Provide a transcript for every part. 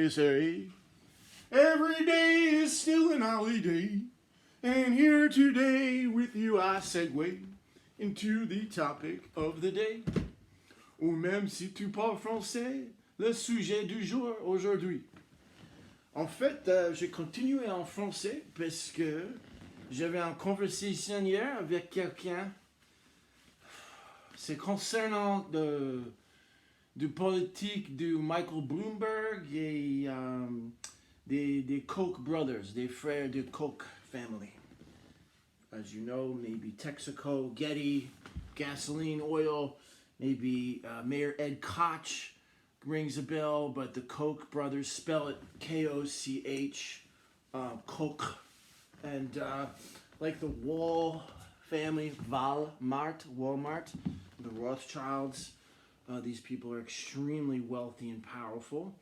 USA. Every day is still an holiday. And here today with you I segue into the topic of the day. Ou même si tu parles français, le sujet du jour aujourd'hui. En fait, j'ai continué en français parce que j'avais une conversation hier avec quelqu'un. C'est concernant du politique de Michael Bloomberg et des Koch brothers, des frères de Koch family. As you know, maybe Texaco, Getty, gasoline, oil, maybe Mayor Ed Koch rings a bell, but the Koch brothers spell it K-O-C-H, Koch. And like the Wall family, Walmart, the Rothschilds, these people are extremely wealthy and powerful.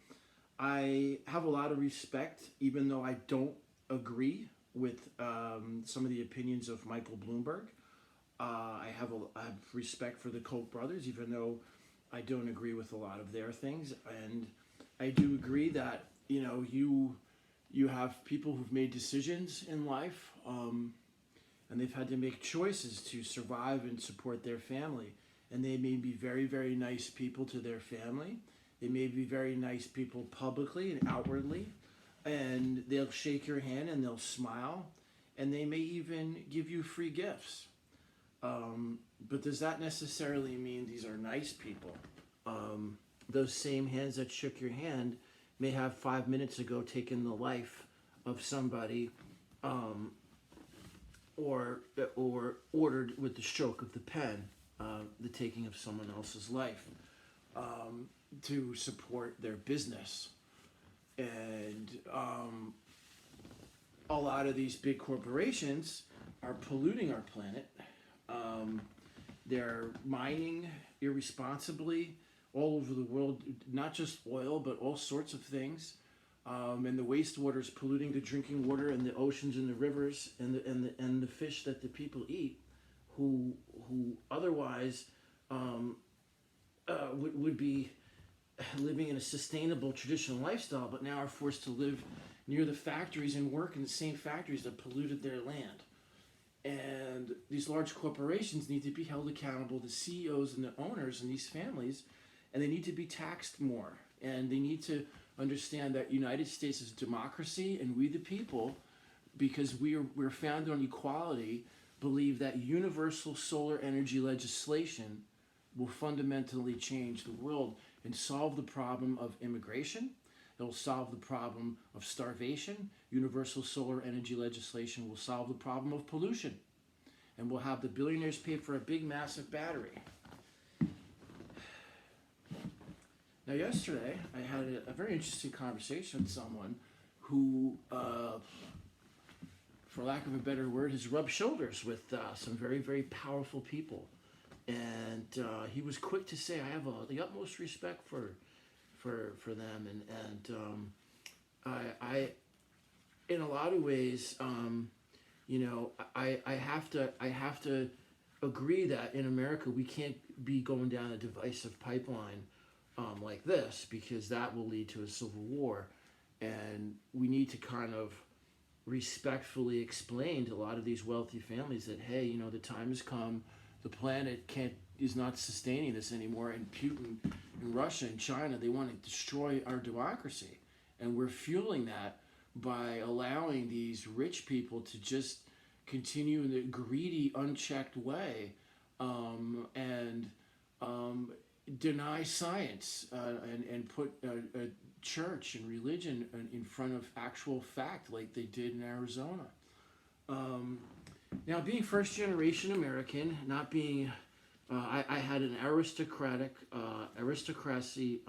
I have a lot of respect, even though I don't agree with some of the opinions of Michael Bloomberg. I have respect for the Koch brothers, even though I don't agree with a lot of their things. And I do agree that, you have people who've made decisions in life, and they've had to make choices to survive and support their family. And they may be very, very nice people to their family. They may be very nice people publicly and outwardly. And they'll shake your hand and they'll smile. And they may even give you free gifts. But does that necessarily mean these are nice people? Those same hands that shook your hand may have 5 minutes ago taken the life of somebody, or ordered with the stroke of the pen the taking of someone else's life to support their business. And a lot of these big corporations are polluting our planet. They're mining irresponsibly all over the world, not just oil, but all sorts of things. And the wastewater is polluting the drinking water and the oceans and the rivers and the fish that the people eat, who otherwise would be living in a sustainable traditional lifestyle, but now are forced to live near the factories and work in the same factories that polluted their land. And these large corporations need to be held accountable, the CEOs and the owners and these families, and they need to be taxed more. And they need to understand that United States is a democracy, and we the people, because we're founded on equality, believe that universal solar energy legislation will fundamentally change the world and solve the problem of immigration. It will solve the problem of starvation. Universal solar energy legislation will solve the problem of pollution. And we'll have the billionaires pay for a big, massive battery. Now, yesterday, I had a very interesting conversation with someone who, for lack of a better word, has rubbed shoulders with some very, very powerful people. And he was quick to say, I have the utmost respect for them. And I in a lot of ways, I have to agree that in America we can't be going down a divisive pipeline like this, because that will lead to a civil war. And we need to kind of respectfully explain to a lot of these wealthy families that, hey, the time has come. The planet is not sustaining this anymore, and Putin and Russia and China, they want to destroy our democracy. And we're fueling that by allowing these rich people to just continue in a greedy, unchecked way, and deny science, and put a church and religion in front of actual fact, like they did in Arizona. Now, being first-generation American, not being, I had an aristocracy,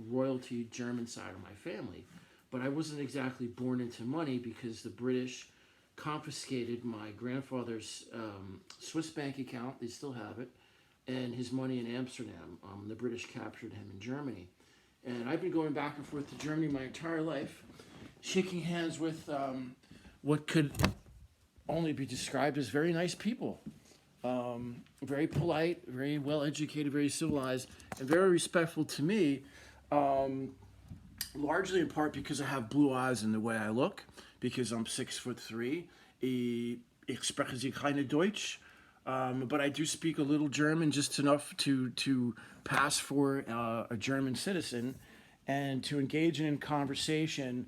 royalty German side of my family, but I wasn't exactly born into money because the British confiscated my grandfather's Swiss bank account. They still have it, and his money in Amsterdam. The British captured him in Germany. And I've been going back and forth to Germany my entire life, shaking hands with what could only be described as very nice people. Very polite, very well educated, very civilized, and very respectful to me. largely in part because I have blue eyes and the way I look, because I'm 6'3". Ich spreche Sie keine Deutsch, but I do speak a little German, just enough to pass for a German citizen, and to engage in conversation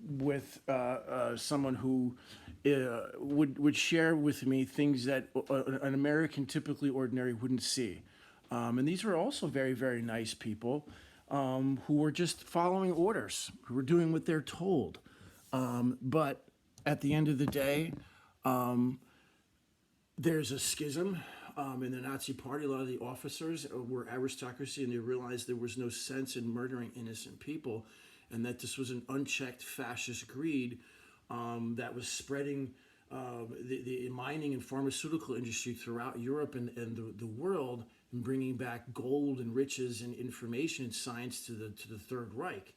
with someone who would share with me things that an American typically ordinary wouldn't see. And these were also very, very nice people who were just following orders, who were doing what they're told. But at the end of the day, there's a schism in the Nazi Party. A lot of the officers were aristocracy, and they realized there was no sense in murdering innocent people, and that this was an unchecked fascist greed that was spreading the mining and pharmaceutical industry throughout Europe and the world, and bringing back gold and riches and information and science to the Third Reich.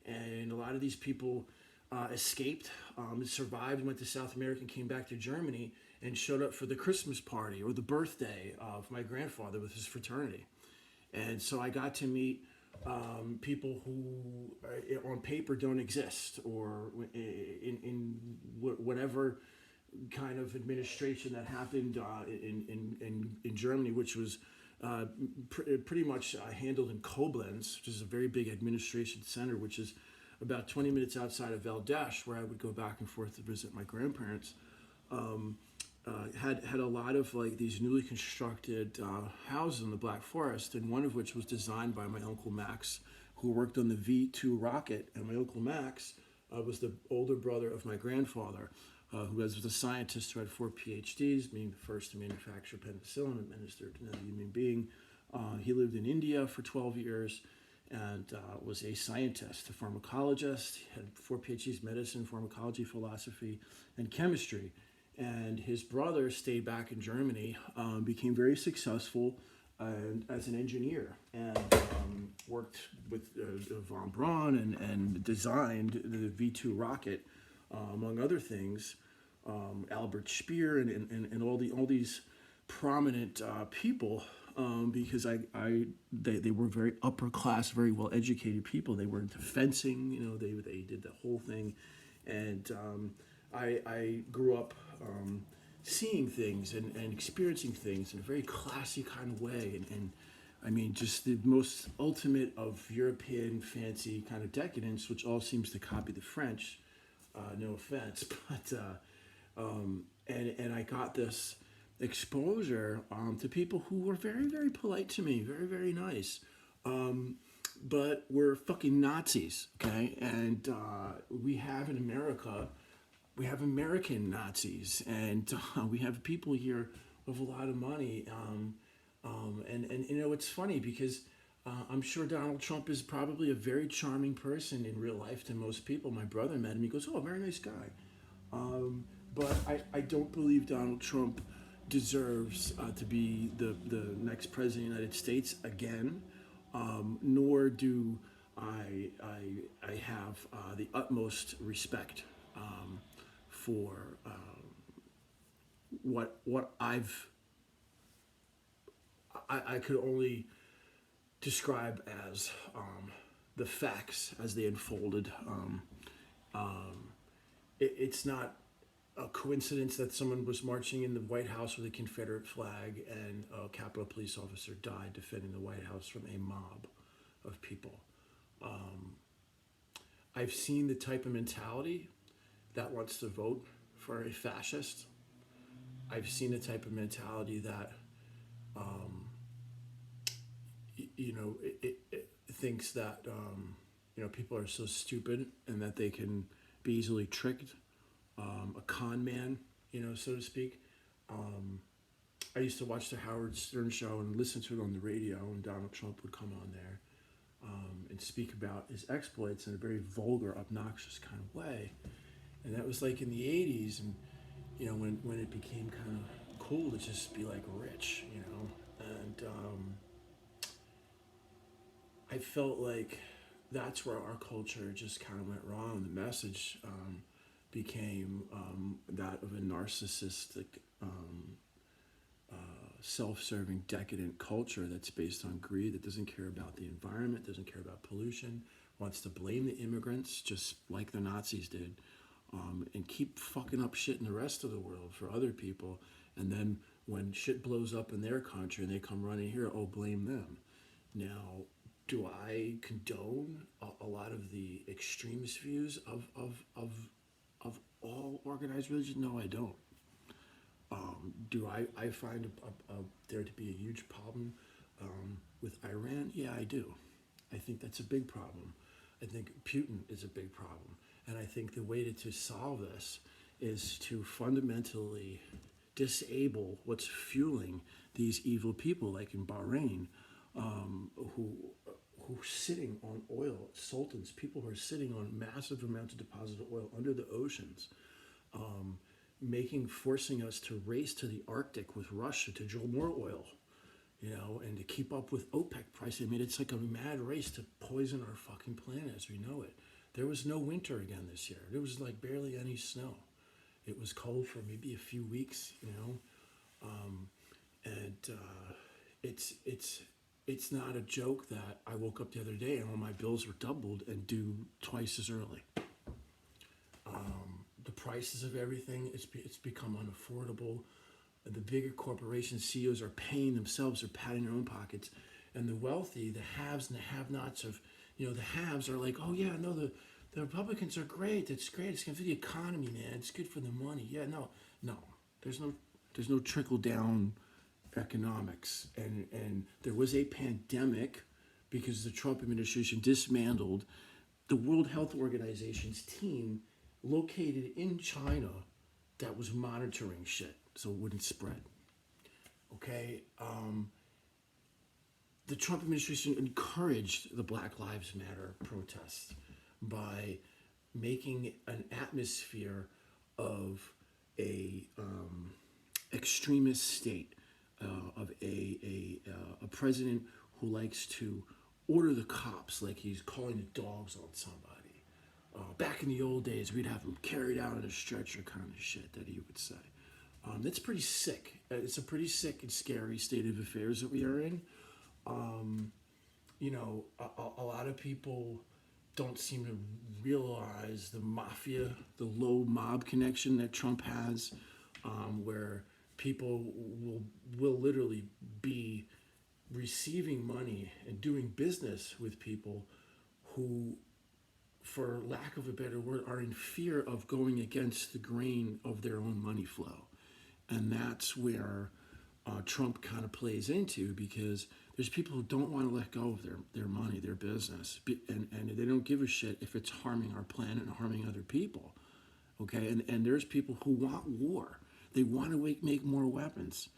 And a lot of these people escaped, survived, went to South America, and came back to Germany, and showed up for the Christmas party or the birthday of my grandfather with his fraternity. And so I got to meet people who on paper don't exist, or in whatever kind of administration that happened in Germany, which was pretty much handled in Koblenz, which is a very big administration center, which is about 20 minutes outside of Valdesh, where I would go back and forth to visit my grandparents. Had a lot of like these newly constructed houses in the Black Forest, and one of which was designed by my uncle Max, who worked on the V2 rocket. And my uncle Max was the older brother of my grandfather, who was a scientist who had 4 PhDs, being the first to manufacture penicillin administered to another human being. He lived in India for 12 years and was a scientist, a pharmacologist. He had 4 PhDs: medicine, pharmacology, philosophy, and chemistry. And his brother stayed back in Germany, became very successful as an engineer, and worked with von Braun and designed the V2 rocket, among other things. Albert Speer and all these prominent people, because they were very upper class, very well educated people. They were into fencing, they did the whole thing, and I grew up seeing things and experiencing things in a very classy kind of way, and I mean, just the most ultimate of European fancy kind of decadence, which all seems to copy the French. No offense, but and I got this exposure to people who were very, very polite to me, very, very nice, but were fucking Nazis, okay? And we have in America, we have American Nazis, and we have people here with a lot of money. And it's funny because I'm sure Donald Trump is probably a very charming person in real life to most people. My brother met him. He goes, "Oh, very nice guy." But I don't believe Donald Trump deserves to be the next president of the United States again, nor do I have the utmost respect for what I could only describe as the facts as they unfolded. It's not a coincidence that someone was marching in the White House with a Confederate flag and a Capitol Police officer died defending the White House from a mob of people. I've seen the type of mentality that wants to vote for a fascist. I've seen the type of mentality that it thinks that people are so stupid and that they can be easily tricked, a con man, so to speak. I used to watch the Howard Stern show and listen to it on the radio, and Donald Trump would come on there and speak about his exploits in a very vulgar, obnoxious kind of way. And that was like in the 80s, and when it became kind of cool to just be like rich, and I felt like that's where our culture just kind of went wrong. The message became that of a narcissistic self-serving, decadent culture that's based on greed, that doesn't care about the environment, doesn't care about pollution, wants to blame the immigrants just like the Nazis did, and keep fucking up shit in the rest of the world for other people. And then when shit blows up in their country and they come running here, oh, blame them. Now, do I condone a lot of the extremist views of all organized religion? No, I don't. Do I find there to be a huge problem with Iran? Yeah, I do. I think that's a big problem. I think Putin is a big problem. And I think the way to solve this is to fundamentally disable what's fueling these evil people, like in Bahrain, who are sitting on oil, sultans, people who are sitting on massive amounts of deposited oil under the oceans, forcing us to race to the Arctic with Russia to drill more oil, and to keep up with OPEC price. I mean, it's like a mad race to poison our fucking planet as we know it. There was no winter again this year. There was like barely any snow. It was cold for maybe a few weeks, it's not a joke that I woke up the other day and all my bills were doubled and due twice as early. The prices of everything, it's become unaffordable. The bigger corporations, CEOs are paying themselves, they're patting their own pockets. And the wealthy, the haves and the have-nots of, the haves are like, oh yeah, no, the Republicans are great. It's great. It's good for the economy, man. It's good for the money. Yeah, no. There's no trickle-down economics. And there was a pandemic because the Trump administration dismantled the World Health Organization's team located in China that was monitoring shit so it wouldn't spread. Okay? The Trump administration encouraged the Black Lives Matter protests by making an atmosphere of a extremist state, of a president who likes to order the cops like he's calling the dogs on somebody. Back in the old days, we'd have him carried out on a stretcher kind of shit that he would say. That's pretty sick. It's a pretty sick and scary state of affairs that we are in. A lot of people don't seem to realize the mafia, the low mob connection that Trump has, where people will literally be receiving money and doing business with people who, for lack of a better word, are in fear of going against the grain of their own money flow. And that's where Trump kind of plays into, because there's people who don't want to let go of their money, their business, and they don't give a shit if it's harming our planet and harming other people, okay? And there's people who want war. They want to make more weapons,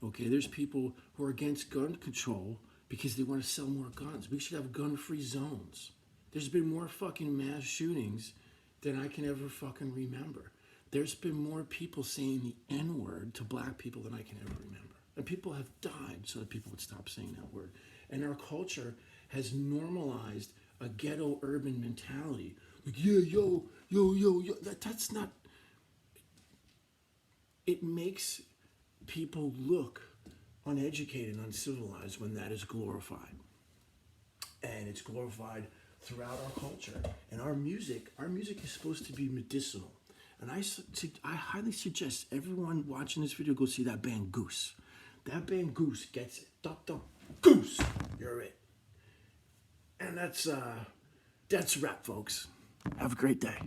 okay? There's people who are against gun control because they want to sell more guns. We should have gun-free zones. There's been more fucking mass shootings than I can ever fucking remember. There's been more people saying the N-word to black people than I can ever remember. And people have died so that people would stop saying that word. And our culture has normalized a ghetto urban mentality. Like, yeah, yo. That's not... It makes people look uneducated and uncivilized when that is glorified. And it's glorified throughout our culture. And our music is supposed to be medicinal. And I highly suggest everyone watching this video go see that band Goose. That band Goose gets it. Duck, duck, Goose. You're it. And that's rap, folks. Have a great day.